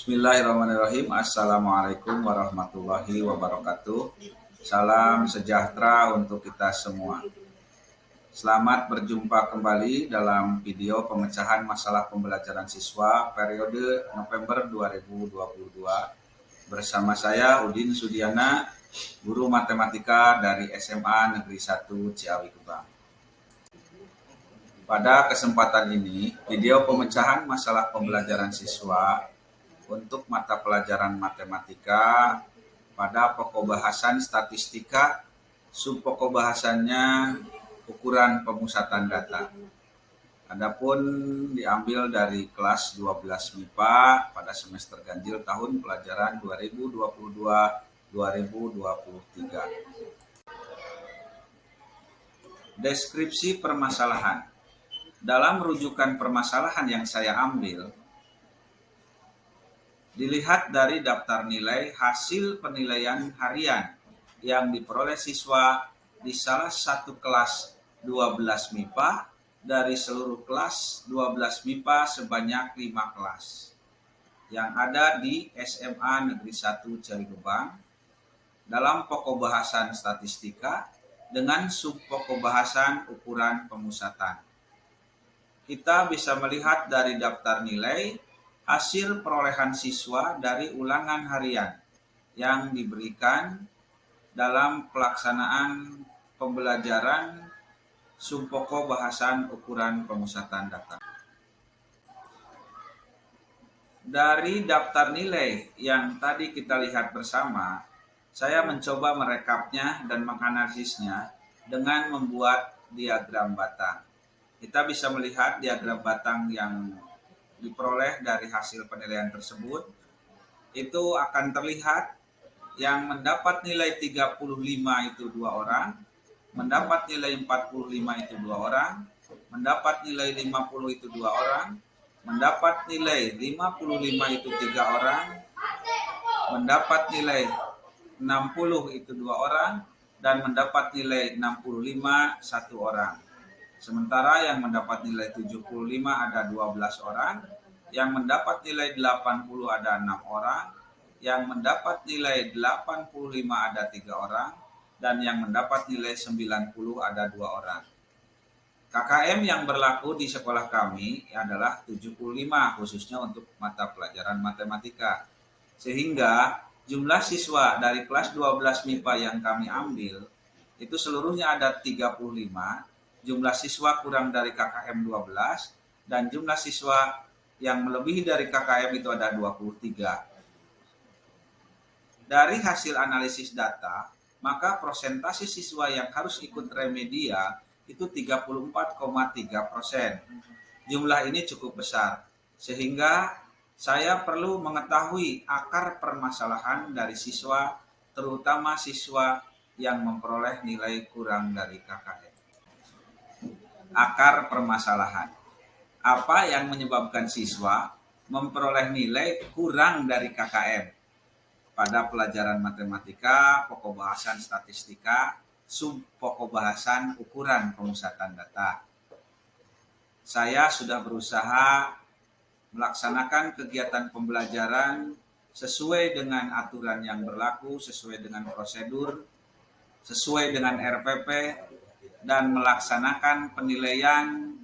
Bismillahirrahmanirrahim. Assalamualaikum warahmatullahi wabarakatuh. Salam sejahtera untuk kita semua. Selamat berjumpa kembali dalam video pemecahan masalah pembelajaran siswa periode November 2022 bersama saya Udin Sudiana, guru matematika dari SMA Negeri 1 Ciawi Gebang. Pada kesempatan ini, video pemecahan masalah pembelajaran siswa untuk mata pelajaran matematika pada pokok bahasan statistika, subpokok bahasannya ukuran pemusatan data. Adapun diambil dari kelas 12 MIPA pada semester ganjil tahun pelajaran 2022-2023. Deskripsi permasalahan. Dalam rujukan permasalahan yang saya ambil, dilihat dari daftar nilai hasil penilaian harian yang diperoleh siswa di salah satu kelas 12 MIPA dari seluruh kelas 12 MIPA sebanyak 5 kelas yang ada di SMA Negeri 1 Ciawi Gebang dalam pokok bahasan statistika dengan subpokok bahasan ukuran pemusatan. Kita bisa melihat dari daftar nilai hasil perolehan siswa dari ulangan harian yang diberikan dalam pelaksanaan pembelajaran subpokok bahasan ukuran pemusatan data. Dari daftar nilai yang tadi kita lihat bersama, saya mencoba merekapnya dan menganalisisnya dengan membuat diagram batang. Kita bisa melihat diagram batang yang diperoleh dari hasil penilaian tersebut, itu akan terlihat yang mendapat nilai 35 itu 2 orang, mendapat nilai 45 itu 2 orang, mendapat nilai 50 itu 2 orang, mendapat nilai 55 itu 3 orang, mendapat nilai 60 itu 2 orang, dan mendapat nilai 65 1 orang. Sementara yang mendapat nilai 75 ada 12 orang, yang mendapat nilai 80 ada 6 orang, yang mendapat nilai 85 ada 3 orang, dan yang mendapat nilai 90 ada 2 orang. KKM yang berlaku di sekolah kami adalah 75 khususnya untuk mata pelajaran matematika. Sehingga jumlah siswa dari kelas 12 MIPA yang kami ambil itu seluruhnya ada 35. Jumlah siswa kurang dari KKM 12 dan jumlah siswa yang melebihi dari KKM itu ada 23. Dari hasil analisis data, maka prosentase siswa yang harus ikut remedia itu 34,3%. Jumlah ini cukup besar, sehingga saya perlu mengetahui akar permasalahan dari siswa, terutama siswa yang memperoleh nilai kurang dari KKM. Akar permasalahan. Apa yang menyebabkan siswa memperoleh nilai kurang dari KKM pada pelajaran matematika, pokok bahasan statistika, sub pokok bahasan ukuran pemusatan data. Saya sudah berusaha melaksanakan kegiatan pembelajaran sesuai dengan aturan yang berlaku, sesuai dengan prosedur, sesuai dengan RPP, dan melaksanakan penilaian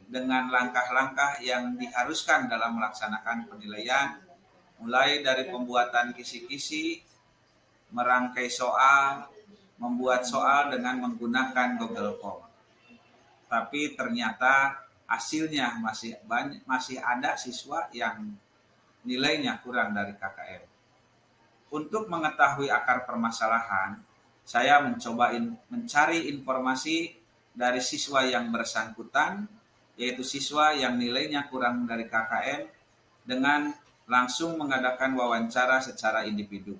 dengan langkah-langkah yang diharuskan dalam melaksanakan penilaian, mulai dari pembuatan kisi-kisi, merangkai soal, membuat soal dengan menggunakan Google Form. Tapi ternyata hasilnya masih ada siswa yang nilainya kurang dari KKM. Untuk mengetahui akar permasalahan, saya mencoba mencari informasi dari siswa yang bersangkutan, yaitu siswa yang nilainya kurang dari KKM, dengan langsung mengadakan wawancara secara individu.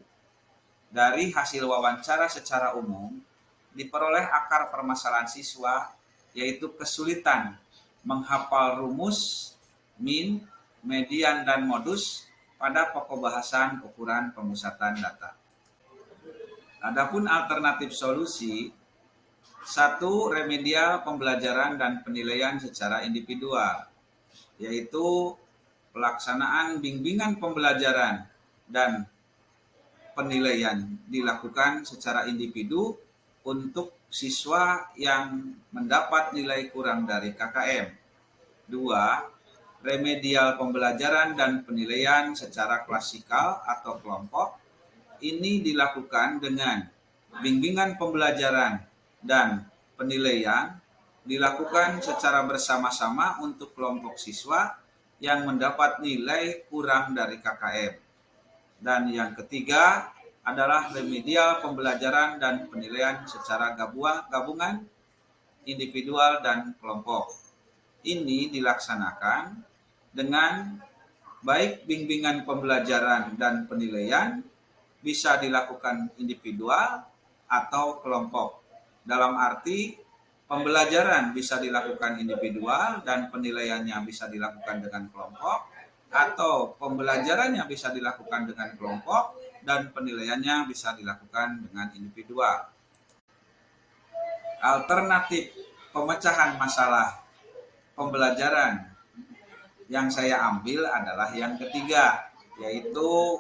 Dari hasil wawancara secara umum, diperoleh akar permasalahan siswa, yaitu kesulitan menghafal rumus, min, median, dan modus pada pokok bahasan ukuran pemusatan data. Adapun alternatif solusi, 1. Remedial pembelajaran dan penilaian secara individual, yaitu pelaksanaan bimbingan pembelajaran dan penilaian dilakukan secara individu untuk siswa yang mendapat nilai kurang dari KKM. 2. Remedial pembelajaran dan penilaian secara klasikal atau kelompok. Ini dilakukan dengan bimbingan pembelajaran dan penilaian dilakukan secara bersama-sama untuk kelompok siswa yang mendapat nilai kurang dari KKM. Dan yang ketiga adalah remedial pembelajaran dan penilaian secara gabungan, individual, dan kelompok. Ini dilaksanakan dengan baik bimbingan pembelajaran dan penilaian bisa dilakukan individual atau kelompok. Dalam arti pembelajaran bisa dilakukan individual dan penilaiannya bisa dilakukan dengan kelompok, atau pembelajaran yang bisa dilakukan dengan kelompok dan penilaiannya bisa dilakukan dengan individual. Alternatif pemecahan masalah pembelajaran yang saya ambil adalah yang ketiga, yaitu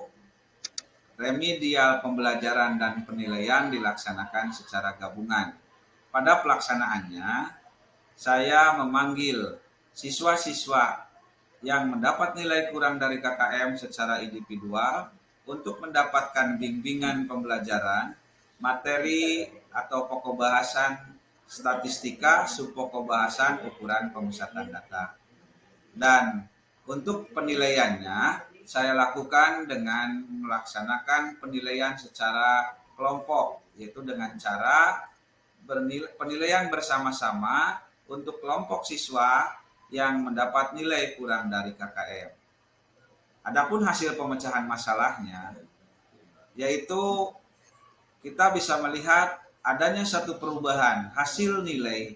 remedial pembelajaran dan penilaian dilaksanakan secara gabungan. Pada pelaksanaannya, saya memanggil siswa-siswa yang mendapat nilai kurang dari KKM secara individual untuk mendapatkan bimbingan pembelajaran, materi atau pokok bahasan statistika, subpokok bahasan ukuran pemusatan data. Dan untuk penilaiannya, saya lakukan dengan melaksanakan penilaian secara kelompok, yaitu dengan cara penilaian bersama-sama untuk kelompok siswa yang mendapat nilai kurang dari KKM. Adapun hasil pemecahan masalahnya, yaitu kita bisa melihat adanya satu perubahan hasil nilai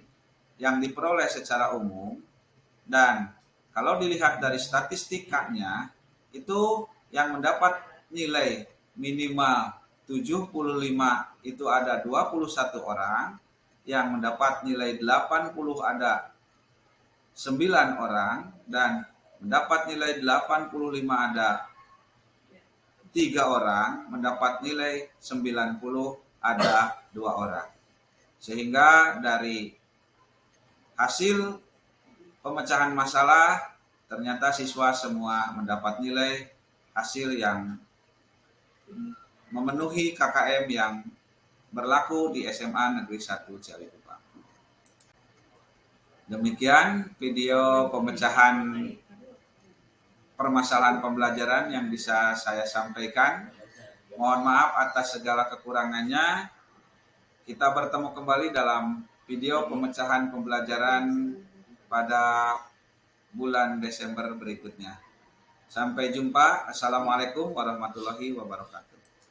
yang diperoleh secara umum, dan kalau dilihat dari statistikanya, itu yang mendapat nilai minimal 75 itu ada 21 orang, yang mendapat nilai 80 ada 9 orang, dan mendapat nilai 85 ada 3 orang, mendapat nilai 90 ada 2 orang. Sehingga dari hasil pemecahan masalah ternyata siswa semua mendapat nilai hasil yang memenuhi KKM yang berlaku di SMA Negeri 1 Cialikupang. Demikian video pemecahan permasalahan pembelajaran yang bisa saya sampaikan. Mohon maaf atas segala kekurangannya. Kita bertemu kembali dalam video pemecahan pembelajaran pada bulan Desember berikutnya. Sampai jumpa. Assalamualaikum warahmatullahi wabarakatuh.